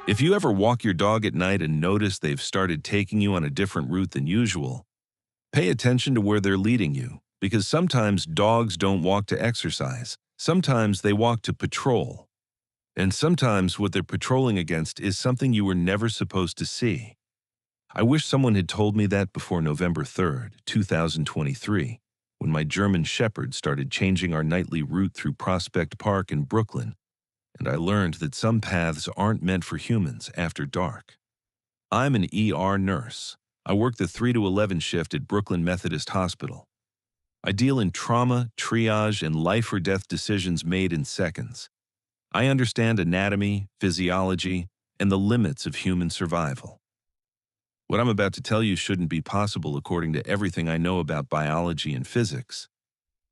If you ever walk your dog at night and notice they've started taking you on a different route than usual, pay attention to where they're leading you, because sometimes dogs don't walk to exercise. Sometimes they walk to patrol. And sometimes what they're patrolling against is something you were never supposed to see. I wish someone had told me that before November 3rd, 2023, when my German Shepherd started changing our nightly route through Prospect Park in Brooklyn, and I learned that some paths aren't meant for humans after dark. I'm an ER nurse. I work the 3 to 11 shift at Brooklyn Methodist Hospital. I deal in trauma, triage, and life or death decisions made in seconds. I understand anatomy, physiology, and the limits of human survival. What I'm about to tell you shouldn't be possible according to everything I know about biology and physics.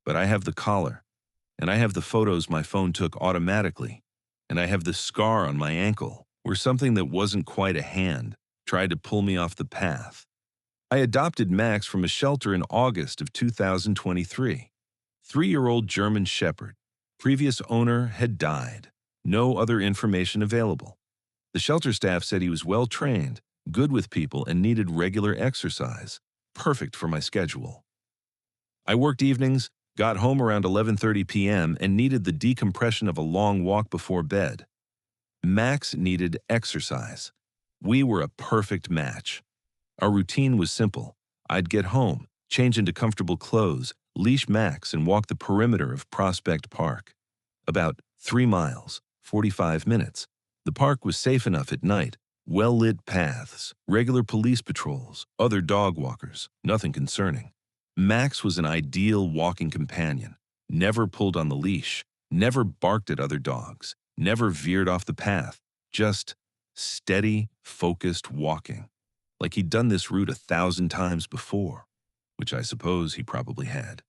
But I have the collar, and I have the photos my phone took automatically, and I have the scar on my ankle where something that wasn't quite a hand tried to pull me off the path. I adopted Max from a shelter in August of 2023. 3-year-old German Shepherd. Previous owner had died. No other information available. The shelter staff said he was well-trained, good with people, and needed regular exercise. Perfect for my schedule. I worked evenings, got home around 11:30 p.m., and needed the decompression of a long walk before bed. Max needed exercise. We were a perfect match. Our routine was simple. I'd get home, change into comfortable clothes, leash Max, and walk the perimeter of Prospect Park. About 3 miles, 45 minutes. The park was safe enough at night. Well-lit paths, regular police patrols, other dog walkers, nothing concerning. Max was an ideal walking companion. Never pulled on the leash, never barked at other dogs, never veered off the path. Just steady, focused walking. Like he'd done this route 1,000 times before, which I suppose he probably had.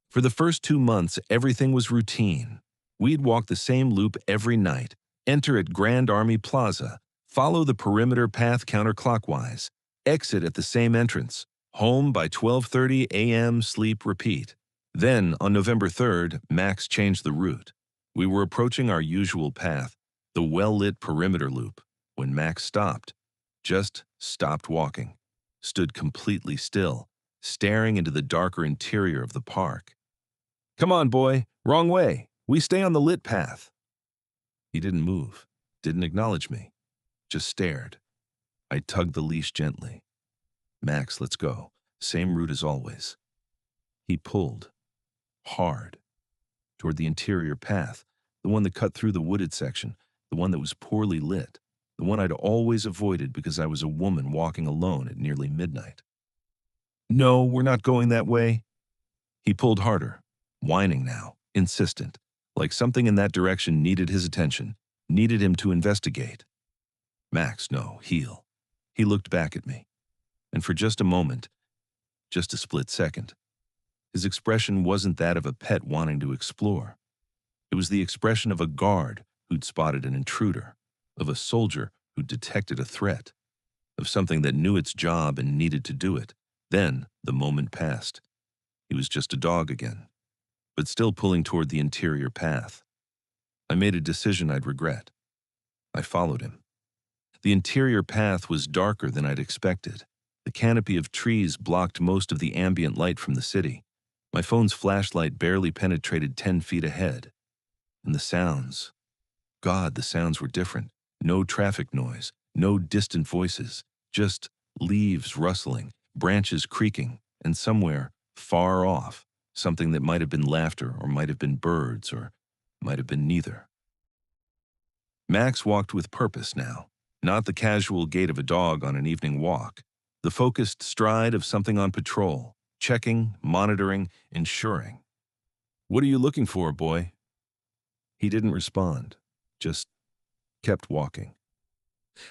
For the first 2 months, everything was routine. We'd walk the same loop every night, enter at Grand Army Plaza, follow the perimeter path counterclockwise, exit at the same entrance, home by 12:30 a.m., sleep, repeat. Then, on November 3rd, Max changed the route. We were approaching our usual path, the well-lit perimeter loop, when Max stopped. Just stopped walking, stood completely still, staring into the darker interior of the park. "Come on, boy, wrong way. We stay on the lit path." He didn't move, didn't acknowledge me, just stared. I tugged the leash gently. "Max, let's go. Same route as always." He pulled, hard, toward the interior path, the one that cut through the wooded section, the one that was poorly lit, the one I'd always avoided because I was a woman walking alone at nearly midnight. "No, we're not going that way." He pulled harder, whining now, insistent, like something in that direction needed his attention, needed him to investigate. "Max, no, heel." He looked back at me, and for just a moment, just a split second, his expression wasn't that of a pet wanting to explore. It was the expression of a guard who'd spotted an intruder, of a soldier who detected a threat, of something that knew its job and needed to do it. Then the moment passed. He was just a dog again, but still pulling toward the interior path. I made a decision I'd regret. I followed him. The interior path was darker than I'd expected. The canopy of trees blocked most of the ambient light from the city. My phone's flashlight barely penetrated 10 feet ahead. And the sounds. God, the sounds were different. No traffic noise, no distant voices, just leaves rustling, branches creaking, and somewhere, far off, something that might have been laughter or might have been birds or might have been neither. Max walked with purpose now, not the casual gait of a dog on an evening walk, the focused stride of something on patrol, checking, monitoring, ensuring. "What are you looking for, boy?" He didn't respond, just kept walking,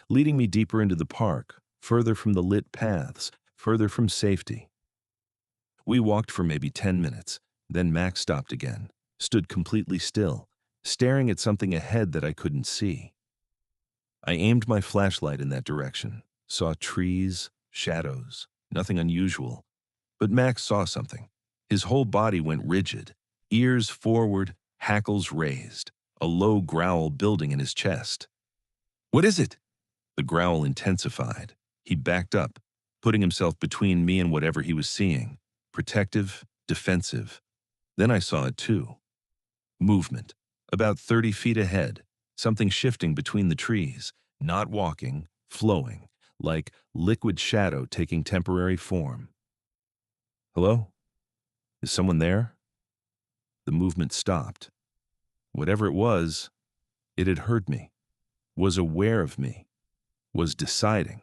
leading me deeper into the park, further from the lit paths, further from safety. We walked for maybe 10 minutes, then Max stopped again, stood completely still, staring at something ahead that I couldn't see. I aimed my flashlight in that direction, saw trees, shadows, nothing unusual. But Max saw something. His whole body went rigid, ears forward, hackles raised, a low growl building in his chest. What is it? The growl intensified. He backed up, putting himself between me and whatever he was seeing. Protective, defensive. Then I saw it too. Movement. About 30 feet ahead. Something shifting between the trees. Not walking, flowing. Like liquid shadow taking temporary form. Hello? Is someone there? The movement stopped. Whatever it was, it had heard me, was aware of me, was deciding.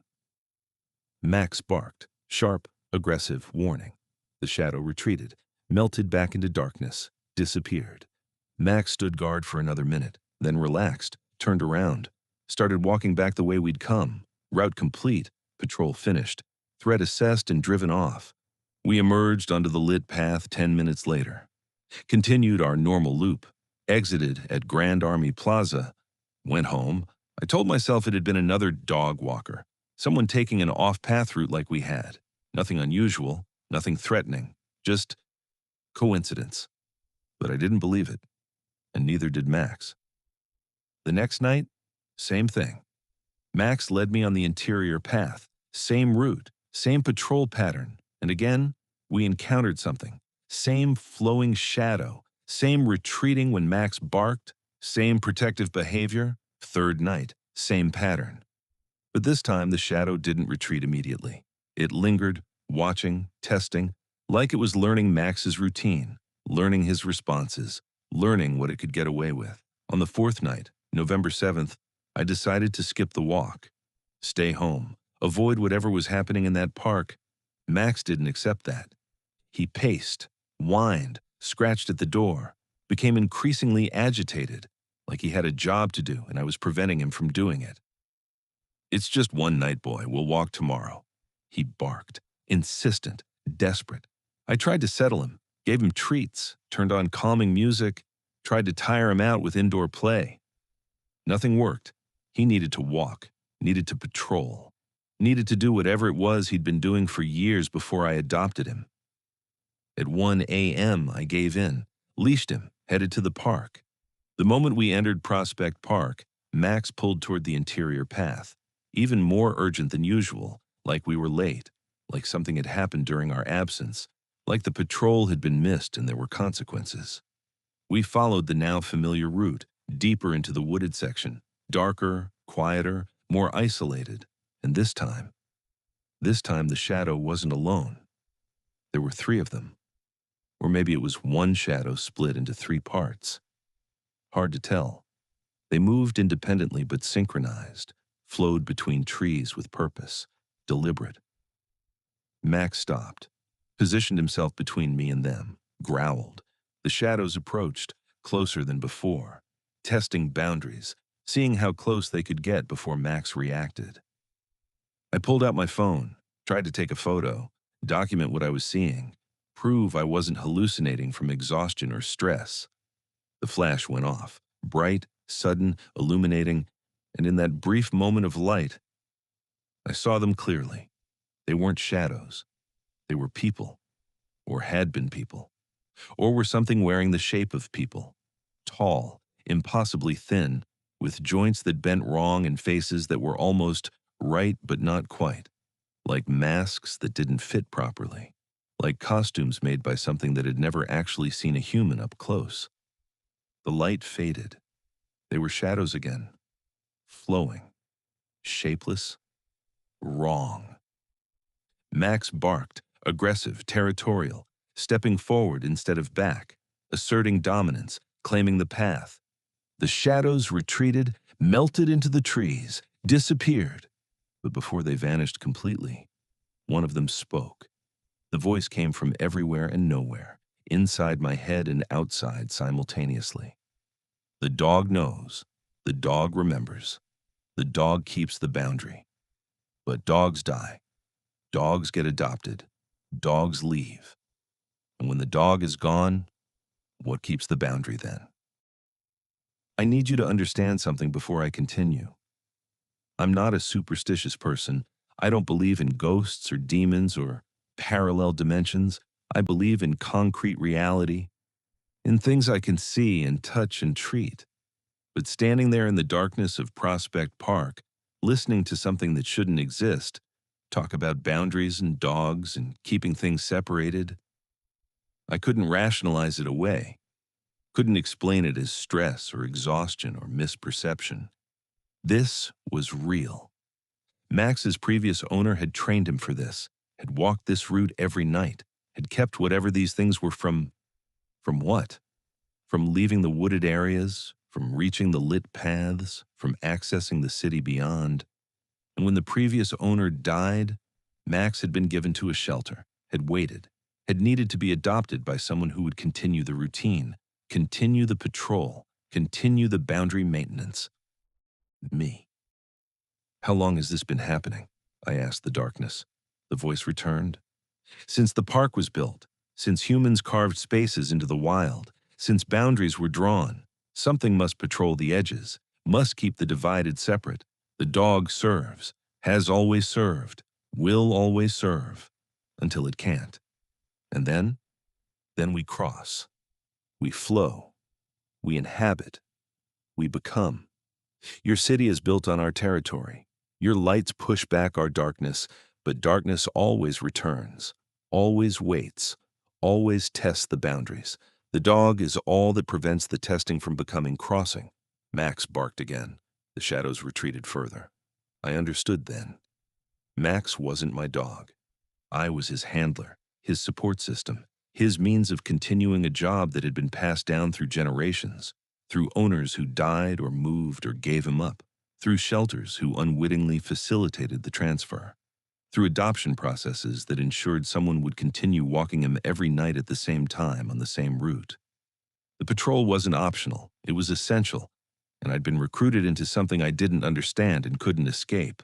Max barked, sharp, aggressive warning. The shadow retreated, melted back into darkness, disappeared. Max stood guard for another minute, then relaxed, turned around, started walking back the way we'd come. Route complete, patrol finished, threat assessed and driven off. We emerged onto the lit path 10 minutes later. Continued our normal loop, exited at Grand Army Plaza, went home. I told myself it had been another dog walker, someone taking an off-path route like we had. Nothing unusual, nothing threatening, just coincidence. But I didn't believe it, and neither did Max. The next night, same thing. Max led me on the interior path, same route, same patrol pattern, and again, we encountered something. Same flowing shadow, same retreating when Max barked, same protective behavior. Third night, same pattern. But this time the shadow didn't retreat immediately. It lingered, watching, testing, like it was learning Max's routine, learning his responses, learning what it could get away with. On the fourth night, November 7th, I decided to skip the walk. Stay home, avoid whatever was happening in that park. Max didn't accept that. He paced, whined, scratched at the door, became increasingly agitated, like he had a job to do and I was preventing him from doing it. It's just one night, boy. We'll walk tomorrow. He barked, insistent, desperate. I tried to settle him, gave him treats, turned on calming music, tried to tire him out with indoor play. Nothing worked. He needed to walk, needed to patrol, needed to do whatever it was he'd been doing for years before I adopted him. At 1 a.m., I gave in, leashed him, headed to the park. The moment we entered Prospect Park, Max pulled toward the interior path, even more urgent than usual, like we were late, like something had happened during our absence, like the patrol had been missed and there were consequences. We followed the now familiar route, deeper into the wooded section, darker, quieter, more isolated, and this time the shadow wasn't alone. There were three of them. Or maybe it was one shadow split into three parts. Hard to tell. They moved independently but synchronized, flowed between trees with purpose, deliberate. Max stopped, positioned himself between me and them, growled. The shadows approached, closer than before, testing boundaries, seeing how close they could get before Max reacted. I pulled out my phone, tried to take a photo, document what I was seeing, prove I wasn't hallucinating from exhaustion or stress. The flash went off, bright, sudden, illuminating, and in that brief moment of light, I saw them clearly. They weren't shadows. They were people, or had been people, or were something wearing the shape of people. Tall, impossibly thin, with joints that bent wrong and faces that were almost right but not quite, like masks that didn't fit properly, like costumes made by something that had never actually seen a human up close. The light faded. They were shadows again, flowing, shapeless, wrong. Max barked, aggressive, territorial, stepping forward instead of back, asserting dominance, claiming the path. The shadows retreated, melted into the trees, disappeared. But before they vanished completely, one of them spoke. The voice came from everywhere and nowhere, inside my head and outside simultaneously. The dog knows. The dog remembers. The dog keeps the boundary. But dogs die. Dogs get adopted. Dogs leave. And when the dog is gone, what keeps the boundary then? I need you to understand something before I continue. I'm not a superstitious person. I don't believe in ghosts or demons or parallel dimensions. I believe in concrete reality, in things I can see and touch and treat. But standing there in the darkness of Prospect Park, listening to something that shouldn't exist, talk about boundaries and dogs and keeping things separated, I couldn't rationalize it away, couldn't explain it as stress or exhaustion or misperception. This was real. Max's previous owner had trained him for this, had walked this route every night, had kept whatever these things were from what? From leaving the wooded areas, from reaching the lit paths, from accessing the city beyond. And when the previous owner died, Max had been given to a shelter, had waited, had needed to be adopted by someone who would continue the routine, continue the patrol, continue the boundary maintenance. Me. How long has this been happening? I asked the darkness. The voice returned. Since the park was built, since humans carved spaces into the wild, since boundaries were drawn, something must patrol the edges, must keep the divided separate. The dog serves, has always served, will always serve, until it can't. And then we cross. We flow. We inhabit. We become. Your city is built on our territory. Your lights push back our darkness, but darkness always returns, always waits, always tests the boundaries. The dog is all that prevents the testing from becoming crossing. Max barked again. The shadows retreated further. I understood then. Max wasn't my dog. I was his handler, his support system, his means of continuing a job that had been passed down through generations, through owners who died or moved or gave him up, through shelters who unwittingly facilitated the transfer, through adoption processes that ensured someone would continue walking him every night at the same time on the same route. The patrol wasn't optional, it was essential, and I'd been recruited into something I didn't understand and couldn't escape.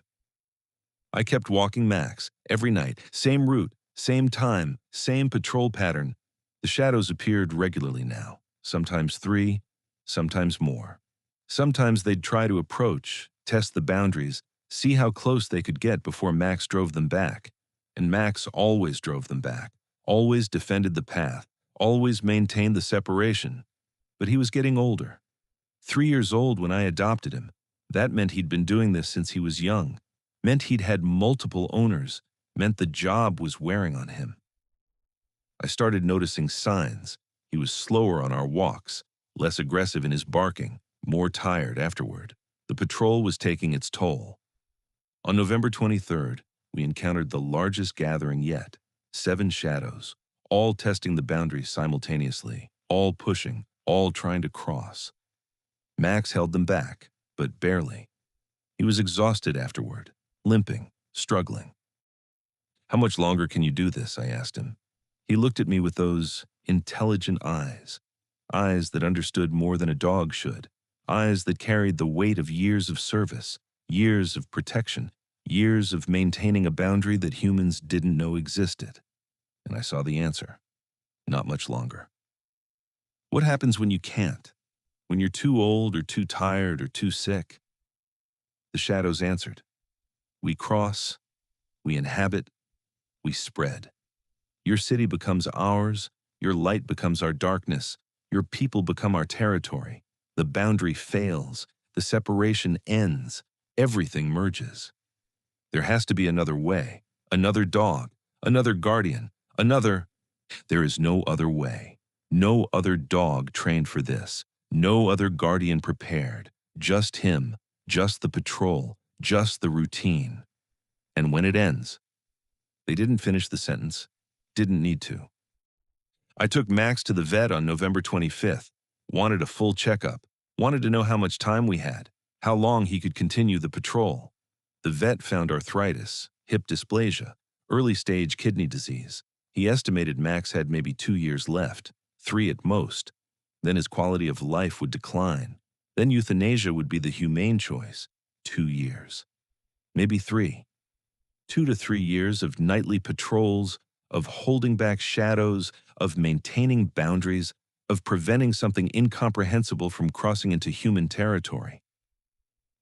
I kept walking Max, every night, same route, same time, same patrol pattern. The shadows appeared regularly now, sometimes 3, sometimes more. Sometimes they'd try to approach, test the boundaries, see how close they could get before Max drove them back. And Max always drove them back, always defended the path, always maintained the separation. But he was getting older. 3 years old when I adopted him. That meant he'd been doing this since he was young. Meant he'd had multiple owners. Meant the job was wearing on him. I started noticing signs. He was slower on our walks, less aggressive in his barking, more tired afterward. The patrol was taking its toll. On November 23rd, we encountered the largest gathering yet. 7 shadows, all testing the boundaries simultaneously, all pushing, all trying to cross. Max held them back, but barely. He was exhausted afterward, limping, struggling. "How much longer can you do this?" I asked him. He looked at me with those intelligent eyes, eyes that understood more than a dog should, eyes that carried the weight of years of service, years of protection, years of maintaining a boundary that humans didn't know existed. And I saw the answer. Not much longer. What happens when you can't? When you're too old or too tired or too sick? The shadows answered. We cross, we inhabit, we spread. Your city becomes ours, your light becomes our darkness, your people become our territory. The boundary fails, the separation ends, everything merges. There has to be another way, another dog, another guardian, another. There is no other way, no other dog trained for this, no other guardian prepared, just him, just the patrol, just the routine. And when it ends, they didn't finish the sentence, didn't need to. I took Max to the vet on November 25th, wanted a full checkup, wanted to know how much time we had, how long he could continue the patrol. The vet found arthritis, hip dysplasia, early-stage kidney disease. He estimated Max had maybe 2 years left, 3 at most. Then his quality of life would decline. Then euthanasia would be the humane choice. 2 years. Maybe 3. 2 to 3 years of nightly patrols, of holding back shadows, of maintaining boundaries, of preventing something incomprehensible from crossing into human territory.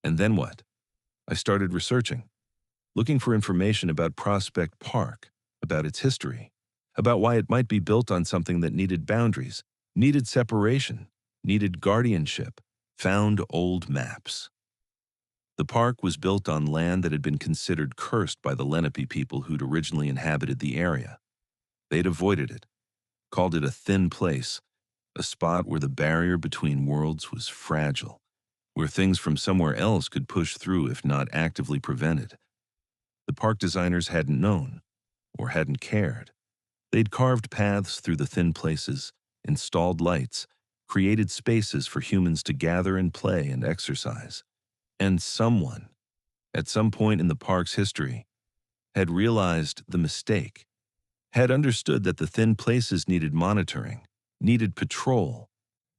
And then what? I started researching, looking for information about Prospect Park, about its history, about why it might be built on something that needed boundaries, needed separation, needed guardianship, Found old maps. The park was built on land that had been considered cursed by the Lenape people who'd originally inhabited the area. They'd avoided it, called it a thin place, a spot where the barrier between worlds was fragile, where things from somewhere else could push through if not actively prevented. The park designers hadn't known, or hadn't cared. They'd carved paths through the thin places, installed lights, created spaces for humans to gather and play and exercise. And someone, at some point in the park's history, had realized the mistake, had understood that the thin places needed monitoring, needed patrol,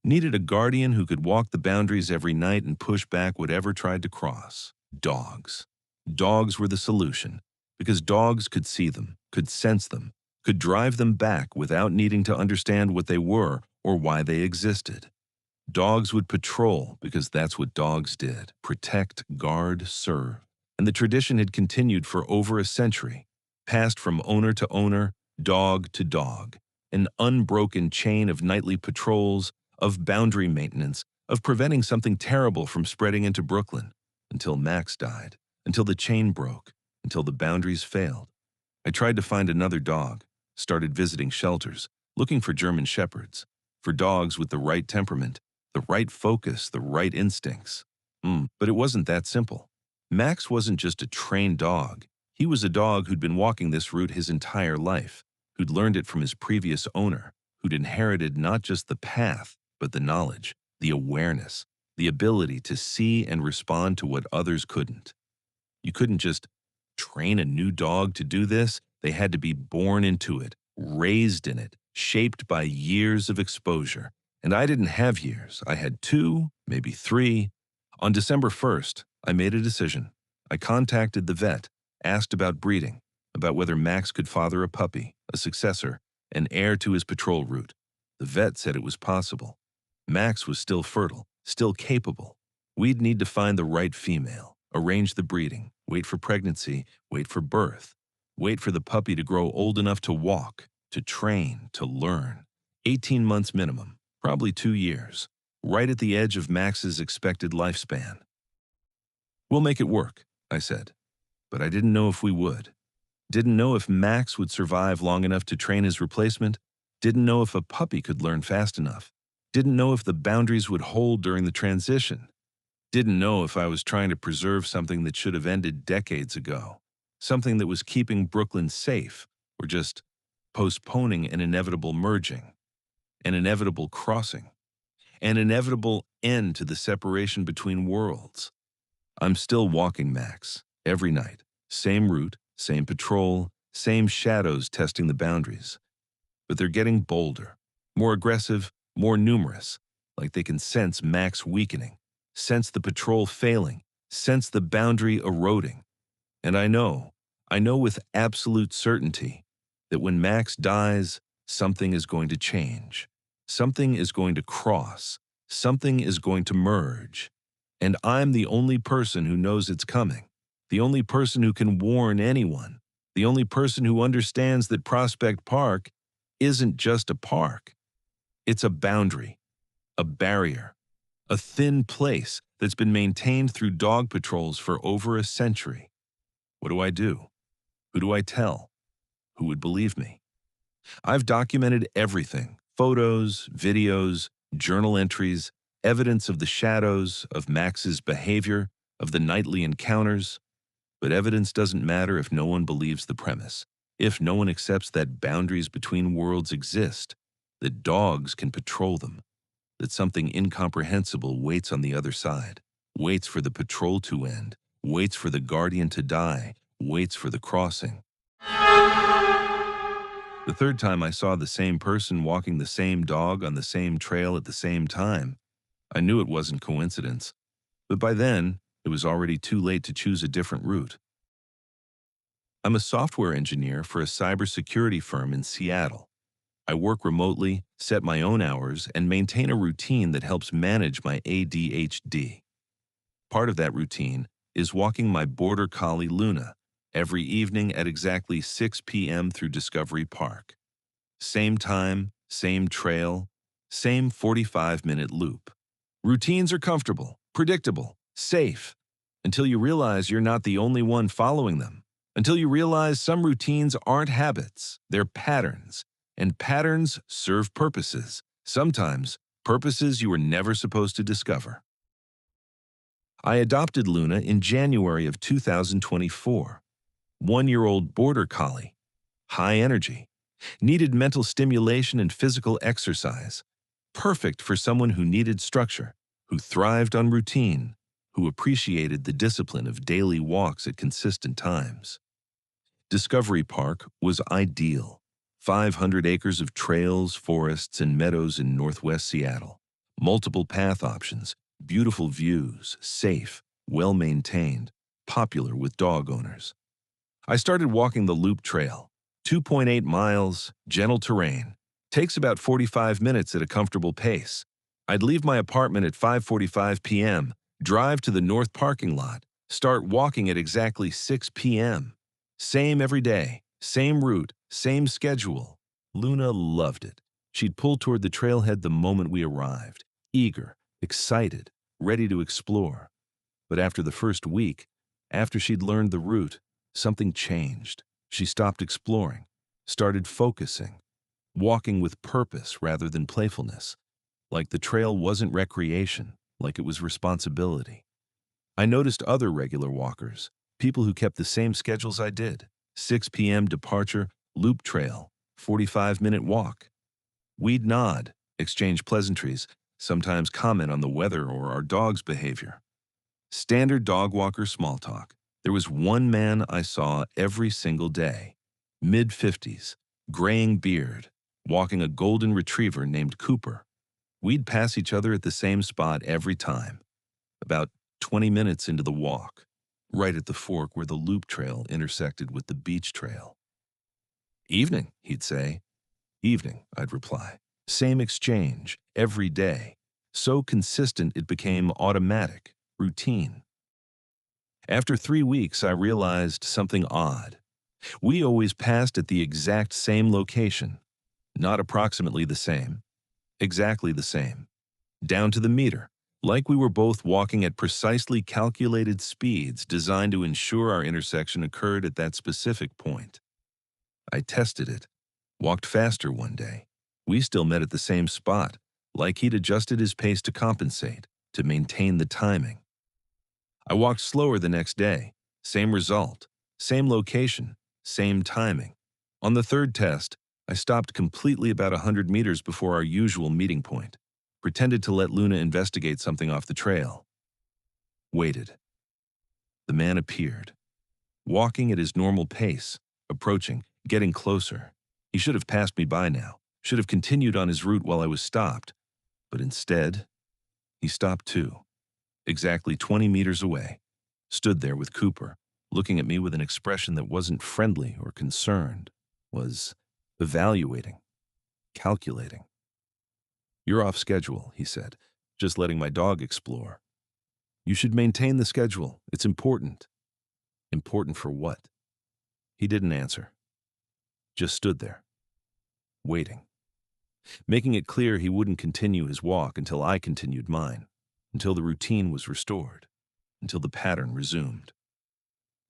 needed a guardian who could walk the boundaries every night and push back whatever tried to cross. Dogs. Dogs were the solution, because dogs could see them, could sense them, could drive them back without needing to understand what they were or why they existed. Dogs would patrol because that's what dogs did: protect, guard, serve. And the tradition had continued for over a century, passed from owner to owner, dog to dog, an unbroken chain of nightly patrols, of boundary maintenance, of preventing something terrible from spreading into Brooklyn, until Max died, until the chain broke, until the boundaries failed. I tried to find another dog, started visiting shelters, looking for German shepherds, for dogs with the right temperament, the right focus, the right instincts. But it wasn't that simple. Max wasn't just a trained dog. He was a dog who'd been walking this route his entire life, who'd learned it from his previous owner, who'd inherited not just the path, but the knowledge, the awareness, the ability to see and respond to what others couldn't. You couldn't just train a new dog to do this. They had to be born into it, raised in it, shaped by years of exposure. And I didn't have years. I had 2, maybe 3. On December 1st, I made a decision. I contacted the vet, asked about breeding, about whether Max could father a puppy, a successor, an heir to his patrol route. The vet said it was possible. Max was still fertile, still capable. We'd need to find the right female, arrange the breeding, wait for pregnancy, wait for birth, wait for the puppy to grow old enough to walk, to train, to learn. 18 months minimum, probably 2 years, right at the edge of Max's expected lifespan. We'll make it work, I said, but I didn't know if we would. Didn't know if Max would survive long enough to train his replacement, didn't know if a puppy could learn fast enough, didn't know if the boundaries would hold during the transition, didn't know if I was trying to preserve something that should have ended decades ago, something that was keeping Brooklyn safe, or just postponing an inevitable merging, an inevitable crossing, an inevitable end to the separation between worlds. I'm still walking Max, every night, same route, same patrol, same shadows testing the boundaries. But they're getting bolder, more aggressive, more numerous, like they can sense Max weakening, sense the patrol failing, sense the boundary eroding. And I know with absolute certainty that when Max dies, something is going to change. Something is going to cross. Something is going to merge. And I'm the only person who knows it's coming, the only person who can warn anyone, the only person who understands that Prospect Park isn't just a park. It's a boundary, a barrier, a thin place that's been maintained through dog patrols for over a century. What do I do? Who do I tell? Who would believe me? I've documented everything: photos, videos, journal entries, evidence of the shadows, of Max's behavior, of the nightly encounters. But evidence doesn't matter if no one believes the premise, if no one accepts that boundaries between worlds exist, that dogs can patrol them, that something incomprehensible waits on the other side, waits for the patrol to end, waits for the guardian to die, waits for the crossing. The third time I saw the same person walking the same dog on the same trail at the same time, I knew it wasn't coincidence. But by then, it was already too late to choose a different route. I'm a software engineer for a cybersecurity firm in Seattle. I work remotely, set my own hours, and maintain a routine that helps manage my ADHD. Part of that routine is walking my border collie Luna every evening at exactly 6 p.m. through Discovery Park. Same time, same trail, same 45-minute loop. Routines are comfortable, predictable, safe, until you realize you're not the only one following them. Until you realize some routines aren't habits, they're patterns. And patterns serve purposes, sometimes purposes you were never supposed to discover. I adopted Luna in January of 2024. 1-year-old border collie, high energy, needed mental stimulation and physical exercise. Perfect for someone who needed structure, who thrived on routine, who appreciated the discipline of daily walks at consistent times. Discovery Park was ideal. 500 acres of trails, forests, and meadows in northwest Seattle. Multiple path options, beautiful views, safe, well-maintained, popular with dog owners. I started walking the Loop Trail, 2.8 miles, gentle terrain. Takes about 45 minutes at a comfortable pace. I'd leave my apartment at 5:45 p.m., drive to the north parking lot, start walking at exactly 6 p.m. Same every day, same route, same schedule. Luna loved it. She'd pull toward the trailhead the moment we arrived, eager, excited, ready to explore. But after the first week, after she'd learned the route, something changed. She stopped exploring, started focusing, walking with purpose rather than playfulness, like the trail wasn't recreation, like it was responsibility. I noticed other regular walkers, people who kept the same schedules I did. 6 p.m. departure, Loop Trail, 45-minute walk. We'd nod, exchange pleasantries, sometimes comment on the weather or our dog's behavior. Standard dog walker small talk. There was one man I saw every single day, mid-50s, graying beard, walking a golden retriever named Cooper. We'd pass each other at the same spot every time, about 20 minutes into the walk, right at the fork where the Loop Trail intersected with the beach trail. "Evening," he'd say. "Evening," I'd reply. Same exchange, every day. So consistent it became automatic, routine. After 3 weeks, I realized something odd. We always passed at the exact same location. Not approximately the same. Exactly the same. Down to the meter. Like we were both walking at precisely calculated speeds designed to ensure our intersection occurred at that specific point. I tested it. Walked faster one day. We still met at the same spot, like he'd adjusted his pace to compensate, to maintain the timing. I walked slower the next day. Same result. Same location. Same timing. On the third test, I stopped completely about 100 meters before our usual meeting point. Pretended to let Luna investigate something off the trail. Waited. The man appeared. Walking at his normal pace, approaching, getting closer. He should have passed me by now. Should have continued on his route while I was stopped. But instead, he stopped too. Exactly 20 meters away. Stood there with Cooper, looking at me with an expression that wasn't friendly or concerned. Was evaluating. Calculating. "You're off schedule," he said, "just letting my dog explore." "You should maintain the schedule. It's important." Important for what? He didn't answer. Just stood there, waiting. Making it clear he wouldn't continue his walk until I continued mine, until the routine was restored, until the pattern resumed.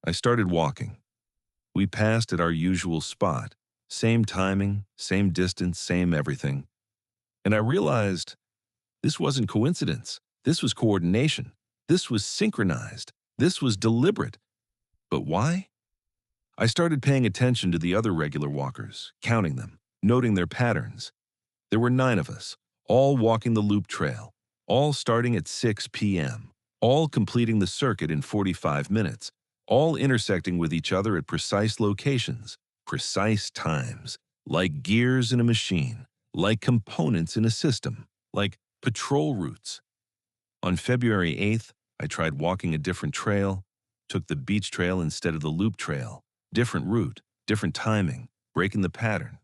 I started walking. We passed at our usual spot, same timing, same distance, same everything. And I realized this wasn't coincidence. This was coordination. This was synchronized. This was deliberate. But why? I started paying attention to the other regular walkers, counting them, noting their patterns. There were 9 of us, all walking the Loop Trail, all starting at 6 p.m., all completing the circuit in 45 minutes, all intersecting with each other at precise locations, precise times, like gears in a machine, like components in a system, like patrol routes. On February 8th, I tried walking a different trail, took the beach trail instead of the Loop Trail. Different route, different timing, breaking the pattern.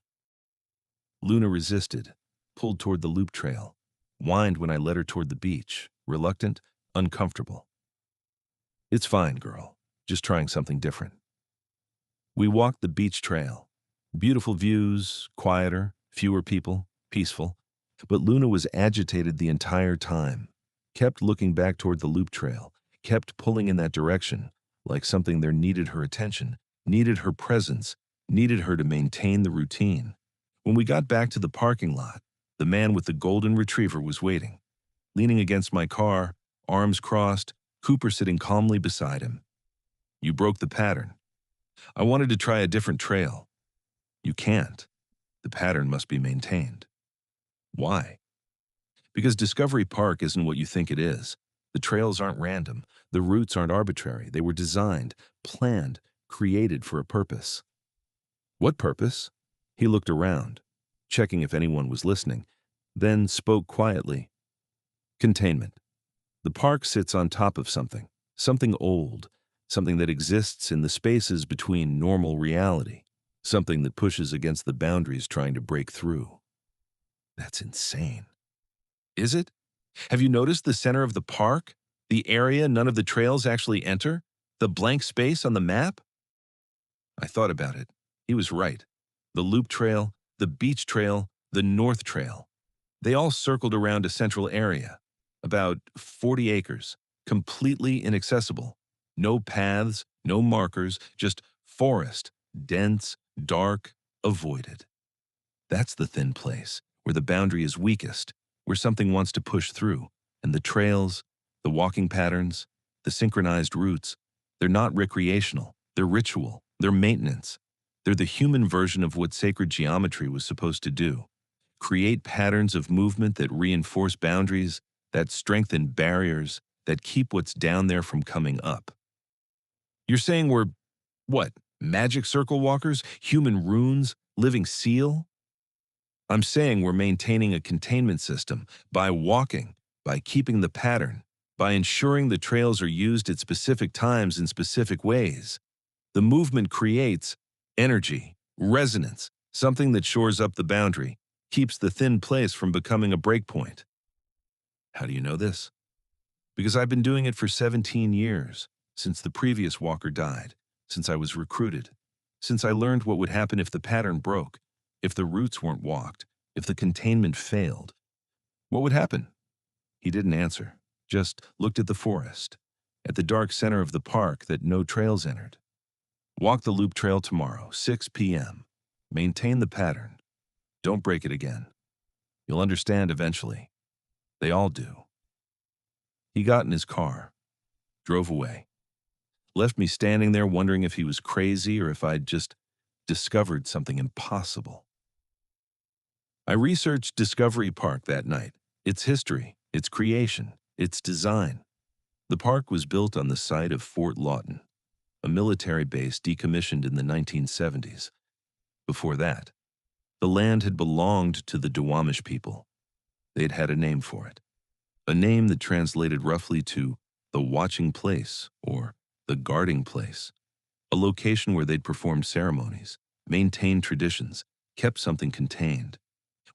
Luna resisted, pulled toward the Loop Trail, whined when I led her toward the beach, reluctant, uncomfortable. "It's fine, girl. Just trying something different." We walked the beach trail. Beautiful views, quieter, fewer people, peaceful. But Luna was agitated the entire time. kept looking back toward the loop trail, kept pulling in that direction, like something there needed her attention, needed her presence, needed her to maintain the routine. When we got back to the parking lot, the man with the golden retriever was waiting. Leaning against my car, arms crossed, Cooper sitting calmly beside him. "You broke the pattern. I wanted to try a different trail." "You can't. The pattern must be maintained." "Why?" "Because Discovery Park isn't what you think it is. The trails aren't random. The routes aren't arbitrary. They were designed, planned, created for a purpose." "What purpose?" He looked around, checking if anyone was listening, then spoke quietly. "Containment. The park sits on top of something, something old, something that exists in the spaces between normal reality, something that pushes against the boundaries trying to break through." "That's insane." "Is it? Have you noticed the center of the park? The area none of the trails actually enter? The blank space on the map?" I thought about it. He was right. The loop trail, the beach trail, the north trail. They all circled around a central area, about 40 acres, completely inaccessible. No paths, no markers, just forest, dense, dark, avoided. That's the thin place, where the boundary is weakest, where something wants to push through. And the trails, the walking patterns, the synchronized routes, they're not recreational, they're ritual, they're maintenance. They're the human version of what sacred geometry was supposed to do. Create patterns of movement that reinforce boundaries, that strengthen barriers, that keep what's down there from coming up. You're saying we're, what, magic circle walkers, human runes, living seal? I'm saying we're maintaining a containment system by walking, by keeping the pattern, by ensuring the trails are used at specific times in specific ways. The movement creates energy, resonance, something that shores up the boundary, keeps the thin place from becoming a breakpoint. How do you know this? Because I've been doing it for 17 years, since the previous walker died, since I was recruited, since I learned what would happen if the pattern broke, if the routes weren't walked, if the containment failed. What would happen? He didn't answer, just looked at the forest, at the dark center of the park that no trails entered. "Walk the loop trail tomorrow, 6 p.m. Maintain the pattern. Don't break it again. You'll understand eventually. They all do." He got in his car, drove away, left me standing there wondering if he was crazy or if I'd just discovered something impossible. I researched Discovery Park that night, its history, its creation, its design. The park was built on the site of Fort Lawton, a military base decommissioned in the 1970s. Before that, the land had belonged to the Duwamish people. They'd had a name for it, a name that translated roughly to the watching place or the guarding place, a location where they'd performed ceremonies, maintained traditions, kept something contained.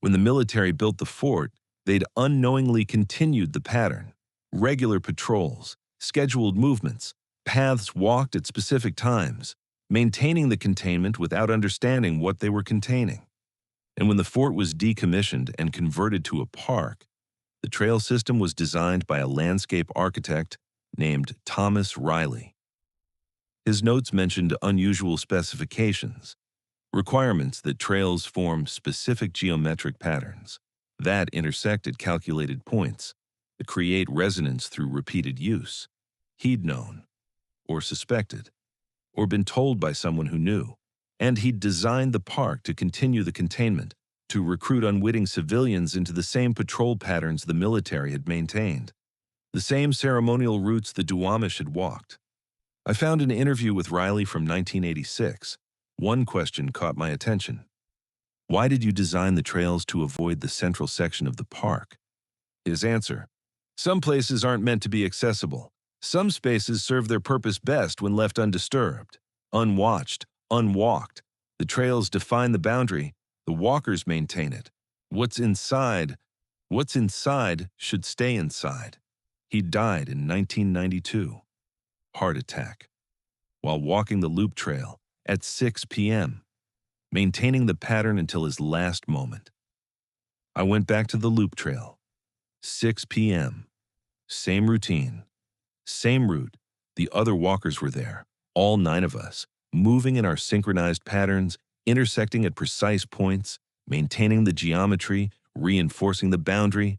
When the military built the fort, they'd unknowingly continued the pattern, regular patrols, scheduled movements, paths walked at specific times, maintaining the containment without understanding what they were containing. And when the fort was decommissioned and converted to a park, the trail system was designed by a landscape architect named Thomas Riley. His notes mentioned unusual specifications, requirements that trails form specific geometric patterns that intersect at calculated points, that create resonance through repeated use. He'd known, or suspected, or been told by someone who knew, and he'd designed the park to continue the containment, to recruit unwitting civilians into the same patrol patterns the military had maintained, the same ceremonial routes the Duwamish had walked. I found an interview with Riley from 1986. One question caught my attention. "Why did you design the trails to avoid the central section of the park?" His answer: "Some places aren't meant to be accessible. Some spaces serve their purpose best when left undisturbed, unwatched, unwalked. The trails define the boundary, the walkers maintain it. What's inside should stay inside." He died in 1992. Heart attack. While walking the loop trail at 6 p.m., maintaining the pattern until his last moment. I went back to the loop trail, 6 p.m., Same routine, same route. The other walkers were there, all 9 of us, moving in our synchronized patterns, intersecting at precise points, maintaining the geometry, reinforcing the boundary.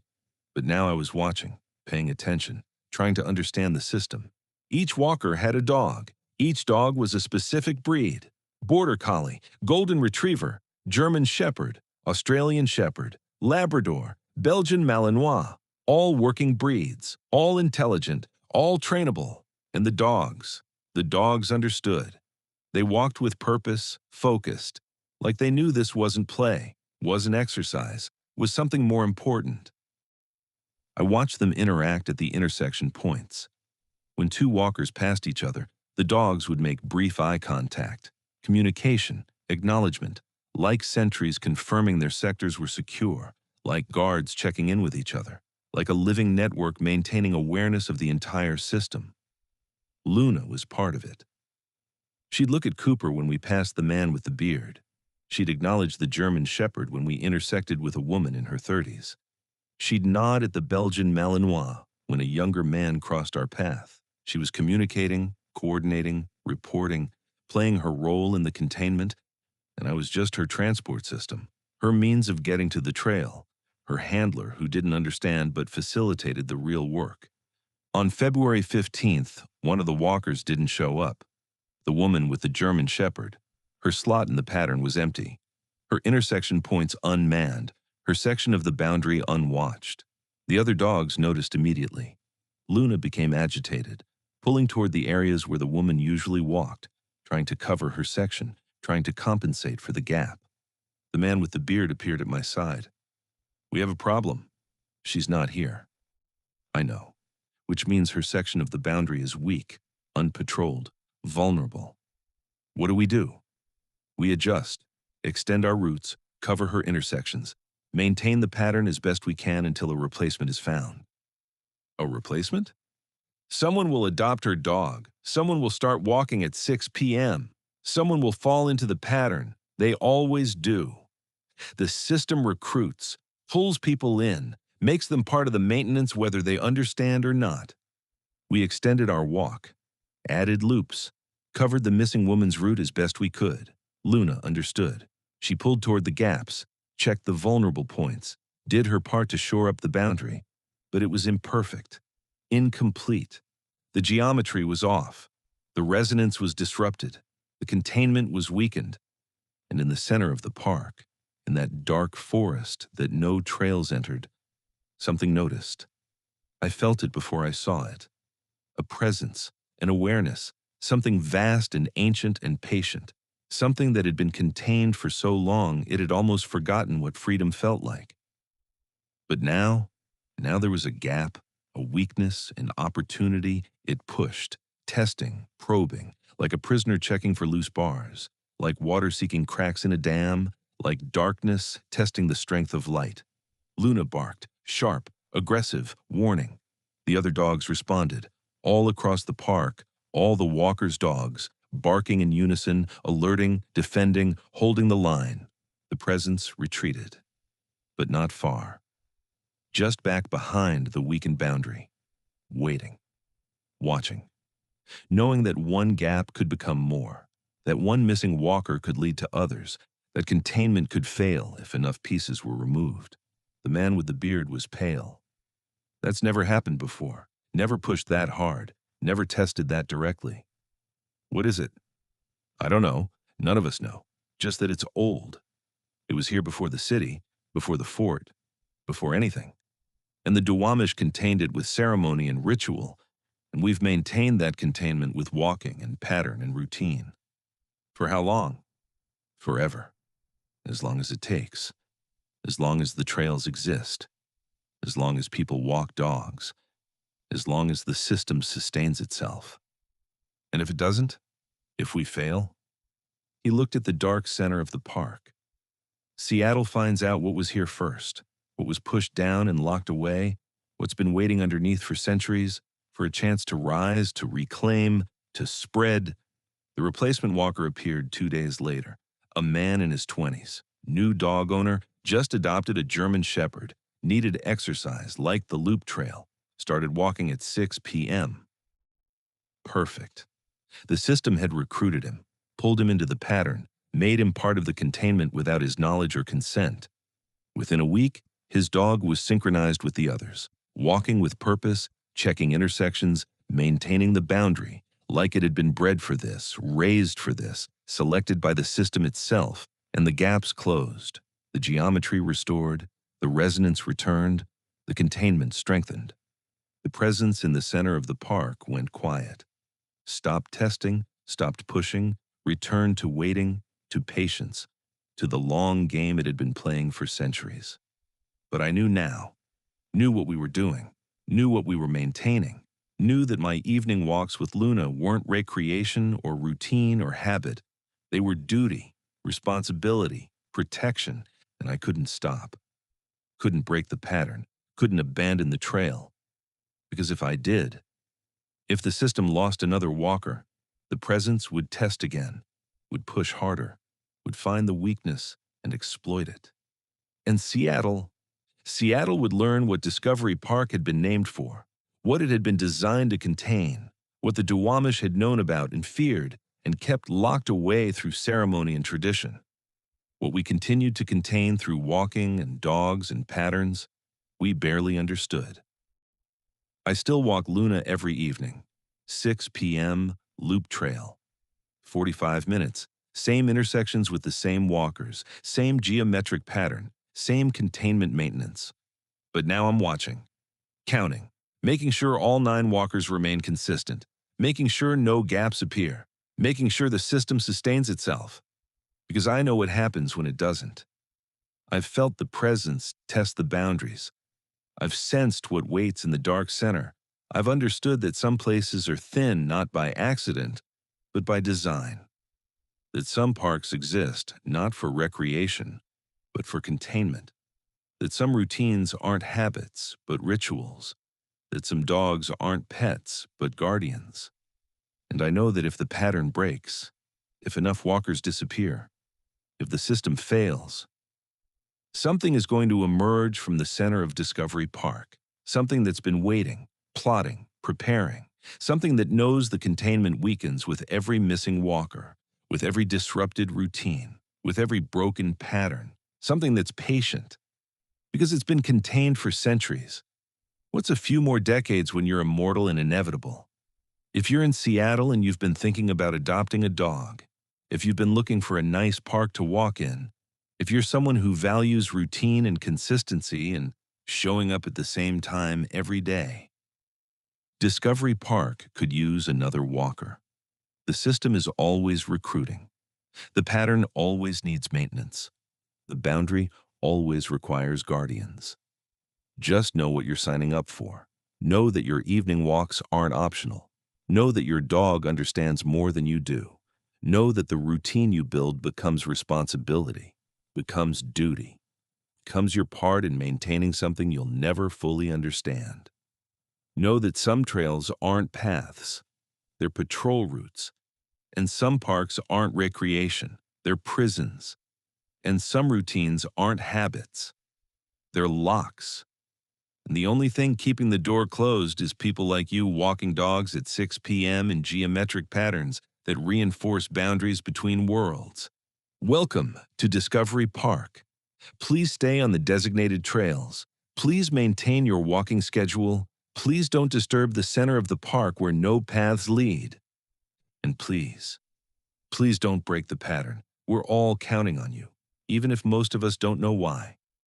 But now I was watching, paying attention, trying to understand the system. Each walker had a dog. Each dog was a specific breed: Border Collie, Golden Retriever, German Shepherd, Australian Shepherd, Labrador, Belgian Malinois, all working breeds, all intelligent, all trainable. And the dogs understood. They walked with purpose, focused, like they knew this wasn't play, wasn't exercise, was something more important. I watched them interact at the intersection points. When 2 walkers passed each other, the dogs would make brief eye contact, communication, acknowledgement, like sentries confirming their sectors were secure, like guards checking in with each other, like a living network maintaining awareness of the entire system. Luna was part of it. She'd look at Cooper when we passed the man with the beard. She'd acknowledge the German Shepherd when we intersected with a woman in her 30s. She'd nod at the Belgian Malinois when a younger man crossed our path. She was communicating, coordinating, reporting, playing her role in the containment, and I was just her transport system, her means of getting to the trail, her handler who didn't understand but facilitated the real work. On February 15th, one of the walkers didn't show up. The woman with the German Shepherd. Her slot in the pattern was empty. Her intersection points unmanned. Her section of the boundary unwatched. The other dogs noticed immediately. Luna became agitated, pulling toward the areas where the woman usually walked, trying to cover her section, trying to compensate for the gap. The man with the beard appeared at my side. "We have a problem. She's not here." I know, which means her section of the boundary is weak, unpatrolled, vulnerable. What do? We adjust, extend our routes, cover her intersections, maintain the pattern as best we can until a replacement is found. A replacement? Someone will adopt her dog. Someone will start walking at 6 p.m. Someone will fall into the pattern. They always do. The system recruits, pulls people in, makes them part of the maintenance whether they understand or not. We extended our walk, added loops, covered the missing woman's route as best we could. Luna understood. She pulled toward the gaps, checked the vulnerable points, did her part to shore up the boundary. But it was imperfect, incomplete. The geometry was off. The resonance was disrupted. The containment was weakened. And in the center of the park, in that dark forest that no trails entered, something noticed. I felt it before I saw it. A presence, an awareness, something vast and ancient and patient, something that had been contained for so long it had almost forgotten what freedom felt like. But now there was a gap, a weakness, an opportunity. It pushed, testing, probing, like a prisoner checking for loose bars, like water seeking cracks in a dam, like darkness testing the strength of light. Luna barked, sharp, aggressive, warning. The other dogs responded, all across the park, all the walkers' dogs, barking in unison, alerting, defending, holding the line. The presence retreated, but not far. Just back behind the weakened boundary, waiting, watching, knowing that one gap could become more, that one missing walker could lead to others, that containment could fail if enough pieces were removed. The man with the beard was pale. That's never happened before, never pushed that hard, never tested that directly. What is it? I don't know. None of us know. Just that it's old. It was here before the city, before the fort, before anything. And the Duwamish contained it with ceremony and ritual, and we've maintained that containment with walking and pattern and routine. For how long? Forever. As long as it takes. As long as the trails exist. As long as people walk dogs. As long as the system sustains itself. And if it doesn't? If we fail? He looked at the dark center of the park. Seattle finds out what was here first, what was pushed down and locked away, what's been waiting underneath for centuries, for a chance to rise, to reclaim, to spread. The replacement walker appeared 2 days later, a man in his 20s, new dog owner, just adopted a German Shepherd, needed exercise, liked the loop trail, started walking at 6 p.m. Perfect. The system had recruited him, pulled him into the pattern, made him part of the containment without his knowledge or consent. Within a week, his dog was synchronized with the others, walking with purpose, checking intersections, maintaining the boundary, like it had been bred for this, raised for this, selected by the system itself, and the gaps closed, the geometry restored, the resonance returned, the containment strengthened. The presence in the center of the park went quiet. Stopped testing, stopped pushing, returned to waiting, to patience, to the long game it had been playing for centuries. But I knew now, knew what we were doing, knew what we were maintaining, knew that my evening walks with Luna weren't recreation or routine or habit. They were duty, responsibility, protection, and I couldn't stop. Couldn't break the pattern, couldn't abandon the trail. Because if I did, if the system lost another walker, the presence would test again, would push harder, would find the weakness and exploit it. And Seattle would learn what Discovery Park had been named for, what it had been designed to contain, what the Duwamish had known about and feared and kept locked away through ceremony and tradition. What we continued to contain through walking and dogs and patterns, we barely understood. I still walk Luna every evening, 6 p.m., loop trail. 45 minutes, same intersections with the same walkers, same geometric pattern, same containment maintenance. But now I'm watching, counting, making sure all 9 walkers remain consistent, making sure no gaps appear, making sure the system sustains itself. Because I know what happens when it doesn't. I've felt the presence test the boundaries. I've sensed what waits in the dark center. I've understood that some places are thin not by accident, but by design. That some parks exist not for recreation, but for containment. That some routines aren't habits, but rituals. That some dogs aren't pets, but guardians. And I know that if the pattern breaks, if enough walkers disappear, if the system fails, something is going to emerge from the center of Discovery Park, something that's been waiting, plotting, preparing, something that knows the containment weakens with every missing walker, with every disrupted routine, with every broken pattern, something that's patient, because it's been contained for centuries. What's a few more decades when you're immortal and inevitable? If you're in Seattle and you've been thinking about adopting a dog, if you've been looking for a nice park to walk in, if you're someone who values routine and consistency and showing up at the same time every day, Discovery Park could use another walker. The system is always recruiting. The pattern always needs maintenance. The boundary always requires guardians. Just know what you're signing up for. Know that your evening walks aren't optional. Know that your dog understands more than you do. Know that the routine you build becomes responsibility, becomes duty, becomes your part in maintaining something you'll never fully understand. Know that some trails aren't paths, they're patrol routes, and some parks aren't recreation, they're prisons, and some routines aren't habits, they're locks. And the only thing keeping the door closed is people like you walking dogs at 6 p.m. in geometric patterns that reinforce boundaries between worlds. Welcome to Discovery Park. Please stay on the designated trails. Please maintain your walking schedule. Please don't disturb the center of the park where no paths lead. And please don't break the pattern. We're all counting on you, even if most of us don't know why.